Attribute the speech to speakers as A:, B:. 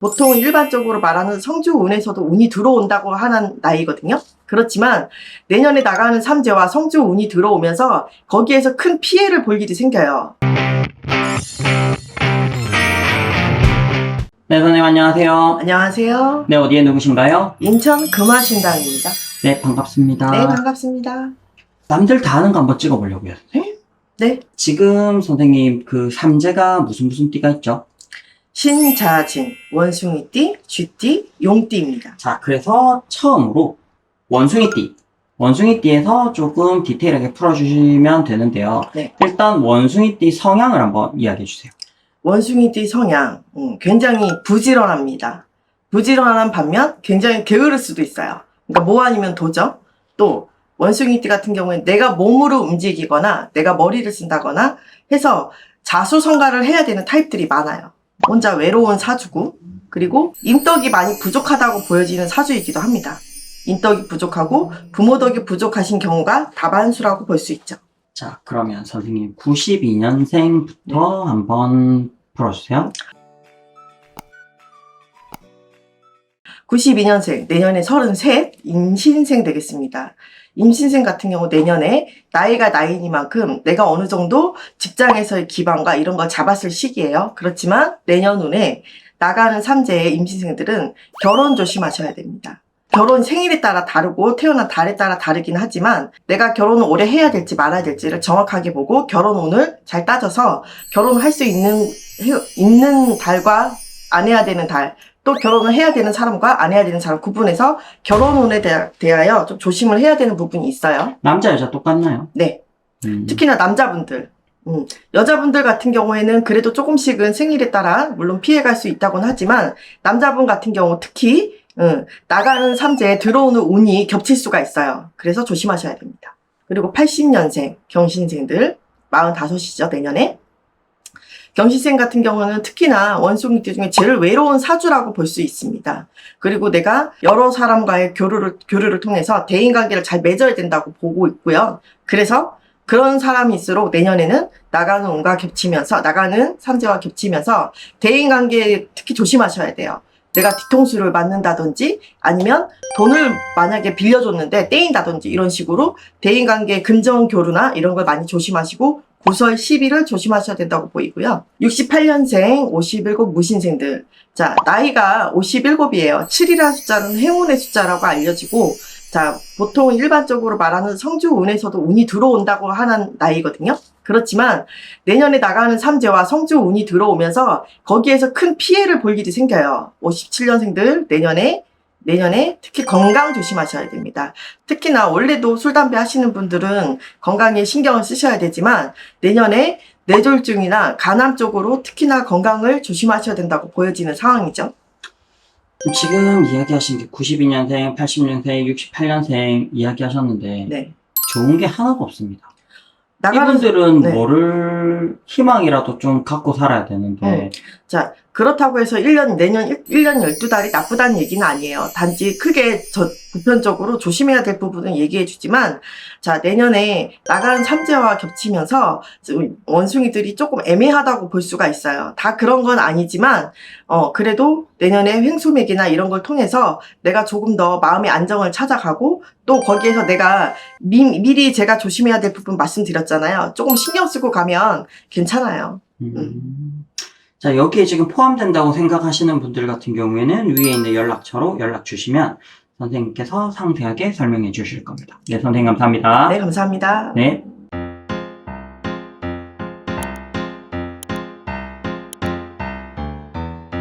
A: 보통 일반적으로 말하는 성주운에서도 운이 들어온다고 하는 나이거든요. 그렇지만 내년에 나가는 삼재와 성주운이 들어오면서 거기에서 큰 피해를 볼 일이 생겨요.
B: 네, 선생님 안녕하세요.
A: 안녕하세요.
B: 네, 어디에 누구신가요?
A: 인천 금화신당입니다.
B: 네, 반갑습니다.
A: 네, 반갑습니다.
B: 남들 다 아는 거 한번 찍어보려고요.
A: 네,
B: 지금 선생님 그 삼재가 무슨 띠가 있죠?
A: 신자진, 원숭이띠, 쥐띠, 용띠입니다.
B: 자, 그래서 처음으로 원숭이띠. 원숭이띠에서 조금 디테일하게 풀어주시면 되는데요.
A: 네.
B: 일단 원숭이띠 성향을 한번 이야기해 주세요.
A: 원숭이띠 성향, 굉장히 부지런합니다. 부지런한 반면 굉장히 게으를 수도 있어요. 그러니까 뭐 아니면 도죠. 또 원숭이띠 같은 경우에는 내가 몸으로 움직이거나 내가 머리를 쓴다거나 해서 자수성가를 해야 되는 타입들이 많아요. 혼자 외로운 사주고, 그리고 인덕이 많이 부족하다고 보여지는 사주이기도 합니다. 인덕이 부족하고 부모 덕이 부족하신 경우가 다반수라고 볼 수 있죠.
B: 자, 그러면 선생님 92년생부터 한번 풀어주세요.
A: 92년생, 내년에 33, 임신생 되겠습니다. 임신생 같은 경우 내년에 나이가 나이니만큼 내가 어느 정도 직장에서의 기반과 이런 걸 잡았을 시기예요. 그렇지만 내년 운에 나가는 삼재의 임신생들은 결혼 조심하셔야 됩니다. 결혼 생일에 따라 다르고 태어난 달에 따라 다르긴 하지만 내가 결혼을 오래 해야 될지 말아야 될지를 정확하게 보고 결혼 운을 잘 따져서 결혼할 수 있는 달과 안 해야 되는 달, 또 결혼을 해야 되는 사람과 안 해야 되는 사람 구분해서 결혼 운에 대하여 좀 조심을 해야 되는 부분이 있어요.
B: 남자, 여자 똑같나요?
A: 네. 특히나 남자분들. 여자분들 같은 경우에는 그래도 조금씩은 생일에 따라 물론 피해갈 수 있다고는 하지만 남자분 같은 경우 특히 나가는 삼재에 들어오는 운이 겹칠 수가 있어요. 그래서 조심하셔야 됩니다. 그리고 80년생 경신생들 45이죠, 내년에. 경신생 같은 경우는 특히나 원숭이띠 중에 제일 외로운 사주라고 볼 수 있습니다. 그리고 내가 여러 사람과의 교류를 통해서 대인관계를 잘 맺어야 된다고 보고 있고요. 그래서 그런 사람일수록 내년에는 나가는 운과 겹치면서, 나가는 삼재와 겹치면서 대인관계에 특히 조심하셔야 돼요. 내가 뒤통수를 맞는다든지 아니면 돈을 만약에 빌려줬는데 떼인다든지 이런 식으로 대인관계 금전교류나 이런 걸 많이 조심하시고 구설 시비를 조심하셔야 된다고 보이고요. 68년생, 57 무신생들. 자, 나이가 57이에요. 7이라는 숫자는 행운의 숫자라고 알려지고, 자, 보통 일반적으로 말하는 성주운에서도 운이 들어온다고 하는 나이거든요. 그렇지만 내년에 나가는 삼재와 성주운이 들어오면서 거기에서 큰 피해를 볼 일이 생겨요. 57년생들 내년에 특히 건강 조심하셔야 됩니다. 특히나 원래도 술, 담배 하시는 분들은 건강에 신경을 쓰셔야 되지만 내년에 뇌졸중이나 간암 쪽으로 특히나 건강을 조심하셔야 된다고 보여지는 상황이죠.
B: 지금 이야기하신 게 92년생, 80년생, 68년생 이야기하셨는데
A: 네.
B: 좋은 게 하나도 없습니다.
A: 나가는
B: 이분들은
A: 네.
B: 뭐를 희망이라도 좀 갖고 살아야 되는데
A: 자, 그렇다고 해서 내년 1년 12달이 나쁘다는 얘기는 아니에요. 단지 크게 보편적으로 조심해야 될 부분은 얘기해 주지만, 자, 내년에 나가는 삼재와 겹치면서 원숭이들이 조금 애매하다고 볼 수가 있어요. 다 그런 건 아니지만, 그래도 내년에 횡수맥이나 이런 걸 통해서 내가 조금 더 마음의 안정을 찾아가고, 또 거기에서 내가 미리 제가 조심해야 될 부분 말씀드렸잖아요. 조금 신경 쓰고 가면 괜찮아요.
B: 자, 여기에 지금 포함된다고 생각하시는 분들 같은 경우에는 위에 있는 연락처로 연락 주시면 선생님께서 상세하게 설명해 주실 겁니다. 네, 선생님 감사합니다.
A: 네, 감사합니다.
B: 네.